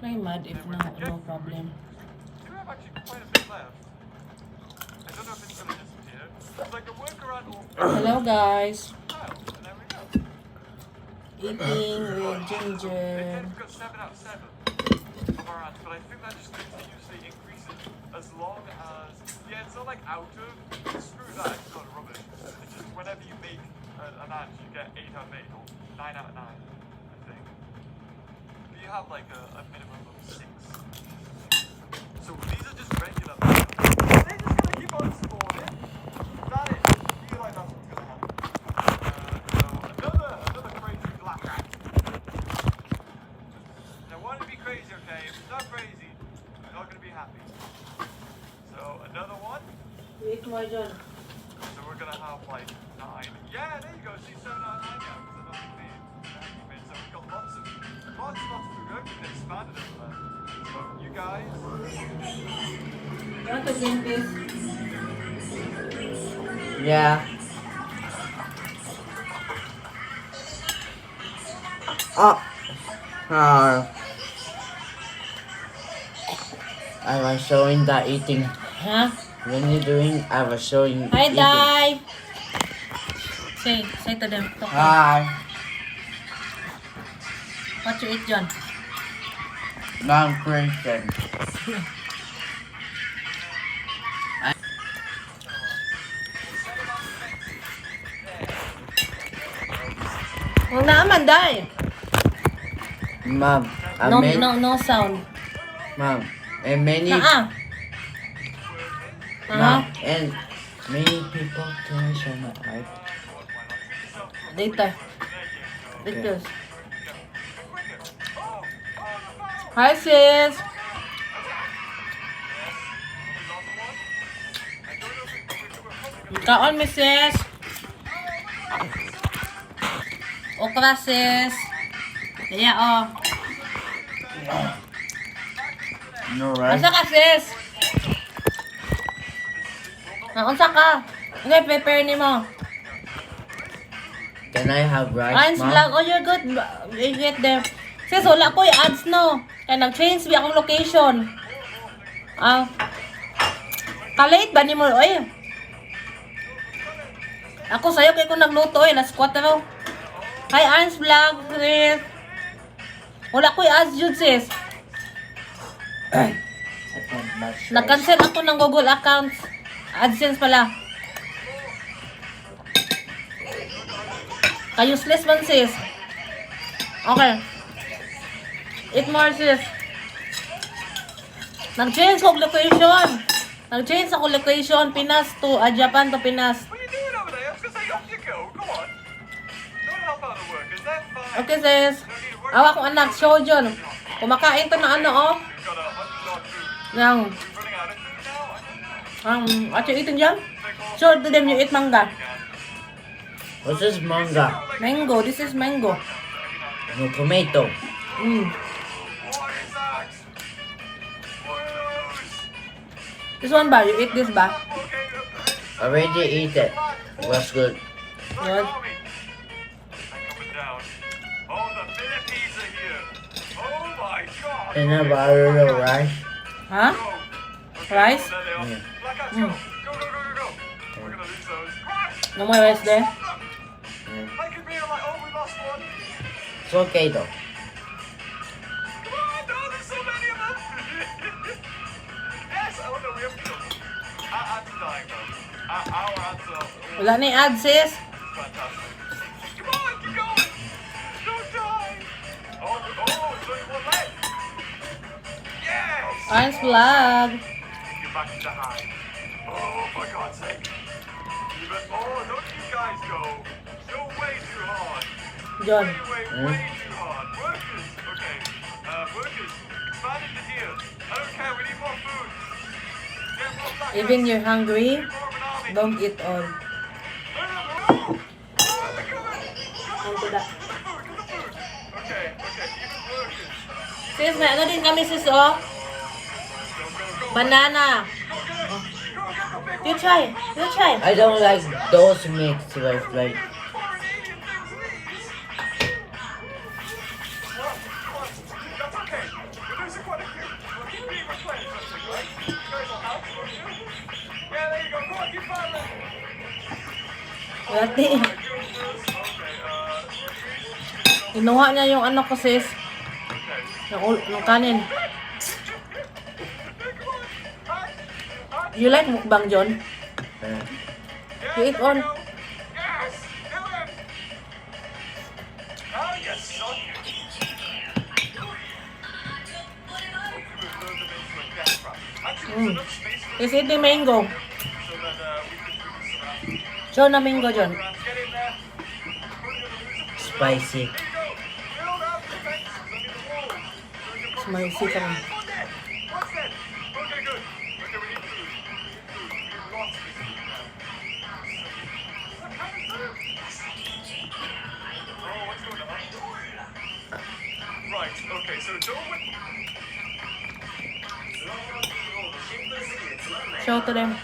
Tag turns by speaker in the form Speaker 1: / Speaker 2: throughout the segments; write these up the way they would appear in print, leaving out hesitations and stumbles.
Speaker 1: I'm mad if no problem.
Speaker 2: You have actually quite a bit left. I don't know if it's gonna disappear. It's like a workaround or
Speaker 1: Hello guys.
Speaker 2: tile, and there we go.
Speaker 1: Eating with
Speaker 2: They
Speaker 1: ginger.
Speaker 2: tend to got 7 out of 7 of our ants, but I think that just continuously increases as long as it's not like out of screw that, it's not rubbish. It's just whenever you make an ant you get 8 out of 8 or 9 out of 9, I think. But you have like a minimum of 6. So these are just regular ants. They're just gonna keep on spawning. That is, I feel like that's what's gonna happen. So another crazy black ant. Now want to be crazy, okay? If it's not crazy, you're not gonna be happy. So another one.
Speaker 1: Wait more John.
Speaker 2: So we're gonna have like 9. Yeah, there you go. See 7 out of 9 now. Because they're not made. So we've got lots of food. We're going to expand it over there. So you guys.
Speaker 1: You want to drink this?
Speaker 3: Yeah. Oh. I was showing the eating.
Speaker 1: Huh?
Speaker 3: When you're doing, I was showing
Speaker 1: Hi
Speaker 3: eating.
Speaker 1: Dai. Say to them. Talk.
Speaker 3: Hi.
Speaker 1: What you eat John?
Speaker 3: Non-Christian.
Speaker 1: Huwag na naman Dai.
Speaker 3: Mom,
Speaker 1: No sound.
Speaker 3: Mom, and many, Mom, and many people can show my art.
Speaker 1: Later. Later. Hi sis. Kaon mi sis. Okra sis. Kaya
Speaker 3: No rice.
Speaker 1: Asa ka sis? Unsa ka? Okay, prepare ni mo.
Speaker 3: Can I have rice,
Speaker 1: Aun's
Speaker 3: Mom?
Speaker 1: vlog. Oh, you're good. You get there. Sis, wala ko i-ads no. Kaya nag-change ba akong location. Kalate ba ni mo? Oy. Ako sa'yo kaya ko nagluto eh. Last 4. Hi, Aun's vlog. Sis. Wala ko i-ads yun sis. Nag-cancel ako ng Google accounts. AdSense pala. Useless man sis. Okay. Eat more sis. Nag-change ako location. Nag-change ako location. Pinas to, Japan to Pinas.
Speaker 2: What are you doing over there? I was gonna say off you go. Go on. Don't help out the workers. They're fine.
Speaker 1: Okay sis. Awa kong anak, Jonjon. Kumakain to na ano oh.
Speaker 2: We've got 100 odd food.
Speaker 1: Yang,
Speaker 2: We're running out of food now.
Speaker 1: what you eating John? Sure to them you eat manga.
Speaker 3: What's this manga?
Speaker 1: Mango, this is mango.
Speaker 3: No tomato.
Speaker 2: What is that? Who's?
Speaker 1: This one ba? You eat this ba?
Speaker 2: Okay.
Speaker 3: Already eat it. Was good.
Speaker 1: Good.
Speaker 2: Coming down. Oh, the Philippines are here. Oh my God.
Speaker 3: And a bottle of rice.
Speaker 1: Huh?
Speaker 2: Go. Okay,
Speaker 1: Rice?
Speaker 2: oh, there they are.
Speaker 3: Yeah.
Speaker 2: Black Ops, go. Go. We're gonna lose those. Crash!
Speaker 1: No more rice there.
Speaker 2: I could be like, oh, we lost one.
Speaker 3: It's okay though.
Speaker 2: Come on, no, there's so many of them. Yes, oh no, we have to go. Our ants are dying though. Our ants are
Speaker 1: Wala na yung ads sis.
Speaker 2: fantastic. Come on, keep going. Don't die. Oh, it's only one leg. Yes.
Speaker 1: Aun's vlog.
Speaker 2: Get back to the hive. Oh, for God's sake. Don't you guys go. Go way too hard.
Speaker 1: John.
Speaker 2: Way too hard. Workers. Okay. Workers. Expand into here. I don't care. We need more food. Get more black
Speaker 1: Even
Speaker 2: ants.
Speaker 1: you're hungry,
Speaker 2: More of an army.
Speaker 1: don't eat all.
Speaker 2: Oh, they're coming.
Speaker 1: Onto that.
Speaker 2: The food. Okay. Even workers.
Speaker 1: Sis, may ano din kami sis oh. Banana. You try.
Speaker 3: I don't like those mixed with like.
Speaker 2: That's okay. We're losing
Speaker 1: Dati.
Speaker 2: Okay,
Speaker 1: Kinuha niya yung ano ko sis.
Speaker 2: okay.
Speaker 1: Ng kanin. You like mukbang, John? You eat on.
Speaker 2: Yes, do it. Oh, yes, son.
Speaker 1: Is eating mango.
Speaker 2: So that we can produce some
Speaker 1: Show na mango, John.
Speaker 2: Get in there.
Speaker 3: Spicy.
Speaker 2: Build up the fences under the walls. So we can
Speaker 1: Spicy ka rin.
Speaker 2: What's that? What's that? Okay, good. Okay, we need food. We need lots of food now. What happened to it? Oh, what's going on? Right, okay, so don't...
Speaker 1: Show to them.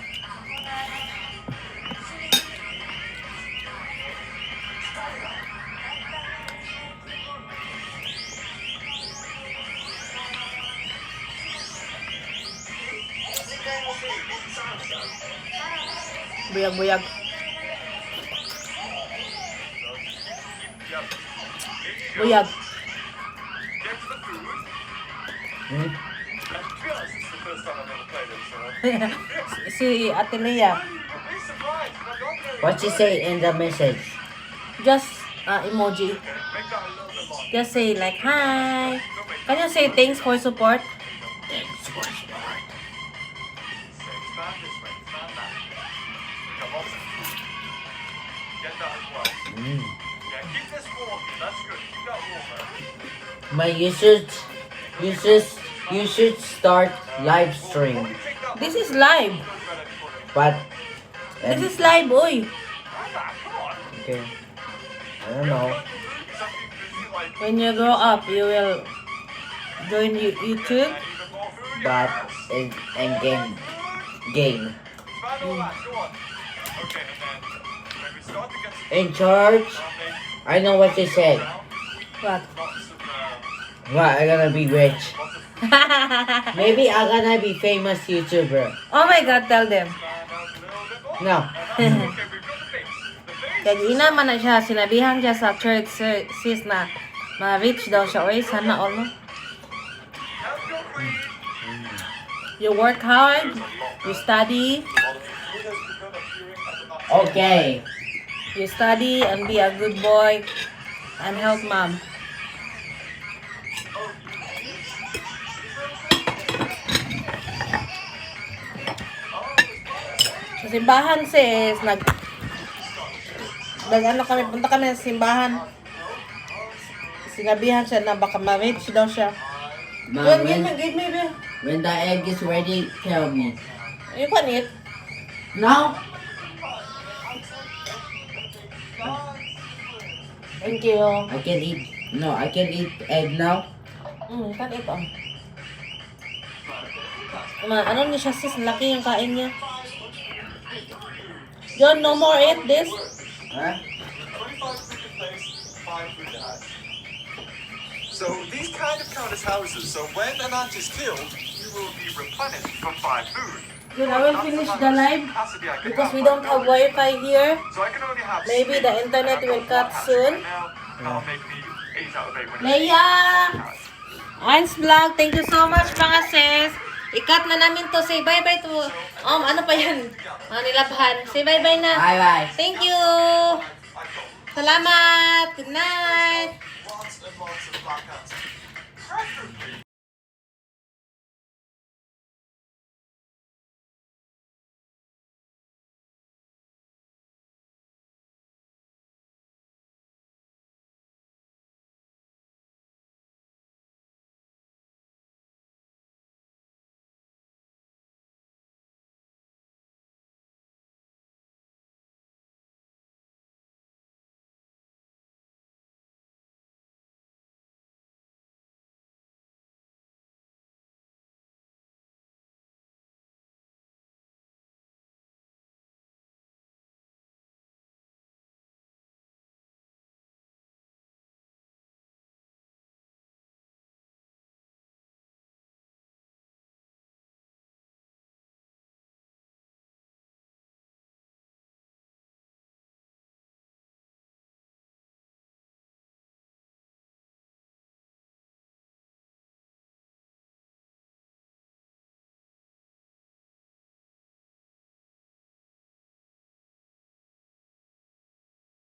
Speaker 1: Buyag-buyag.
Speaker 2: Yep.
Speaker 1: Buyag.
Speaker 2: Get to the food.
Speaker 3: Hmm?
Speaker 2: And to be honest, it's the first time I've ever played it, so...
Speaker 1: Si Ate Lea.
Speaker 2: You'll be surprised, but I got there.
Speaker 3: What you say in the message?
Speaker 1: Just emoji.
Speaker 2: Make that a little bit long.
Speaker 1: Just say like, hi. Can you say thanks for support?
Speaker 3: Thanks for support.
Speaker 2: Expand this way, expand that. We got lots of food. Get that as well.
Speaker 3: Mm.
Speaker 2: Yeah, keep this warm. That's good. Keep that warm.
Speaker 3: But you should start live stream.
Speaker 1: This is live.
Speaker 3: But
Speaker 1: This is live, boy.
Speaker 3: okay. I don't know.
Speaker 1: When you grow up, you will join YouTube.
Speaker 3: But and game. In church, I know what you said.
Speaker 1: What?
Speaker 3: What, I'm gonna be rich. Maybe I'm gonna be famous YouTuber.
Speaker 1: Oh my God, tell them.
Speaker 3: No.
Speaker 1: Kaya inaman na siya, sinabihan siya sa church sis na ma-reach daw siya. Oy, sana all mo. You work hard, you study,
Speaker 3: Okay.
Speaker 1: you study and be a good boy and help mom. Sa simbahan sis, ano kami, punta kami sa simbahan. Sinabihan siya na baka ma-reach daw siya.
Speaker 3: Mom,
Speaker 1: Give me, be.
Speaker 3: when the egg is ready, tell me.
Speaker 1: You can eat.
Speaker 3: No?
Speaker 1: Thank you.
Speaker 3: I can eat. No, I can eat egg now.
Speaker 1: You can eat on. Ano niya siya sis, laki yung kain niya. John, no more eat this.
Speaker 3: Huh?
Speaker 2: 25 food in place, 5 food in house. So these kind of count as houses. So when an ant is killed, you will be replenished for 5 food.
Speaker 1: Good, I will finish the live
Speaker 2: Capacity I can
Speaker 1: because
Speaker 2: have
Speaker 1: we don't
Speaker 2: right
Speaker 1: have
Speaker 2: now.
Speaker 1: Wi-Fi here.
Speaker 2: So I can only have
Speaker 1: Maybe
Speaker 2: 6,
Speaker 1: the internet
Speaker 2: and I've
Speaker 1: will
Speaker 2: got
Speaker 1: cut
Speaker 2: 1
Speaker 1: soon.
Speaker 2: right now. That'll make me 8 out of 8 when
Speaker 1: Leia! Ans Vlog, thank you so much mga sis. Ikat na namin to. Say bye-bye to... ano pa yan? Nilabhan. Say bye-bye na.
Speaker 3: Bye-bye.
Speaker 1: Thank you. Salamat. Good night.
Speaker 2: lots and lots of black ants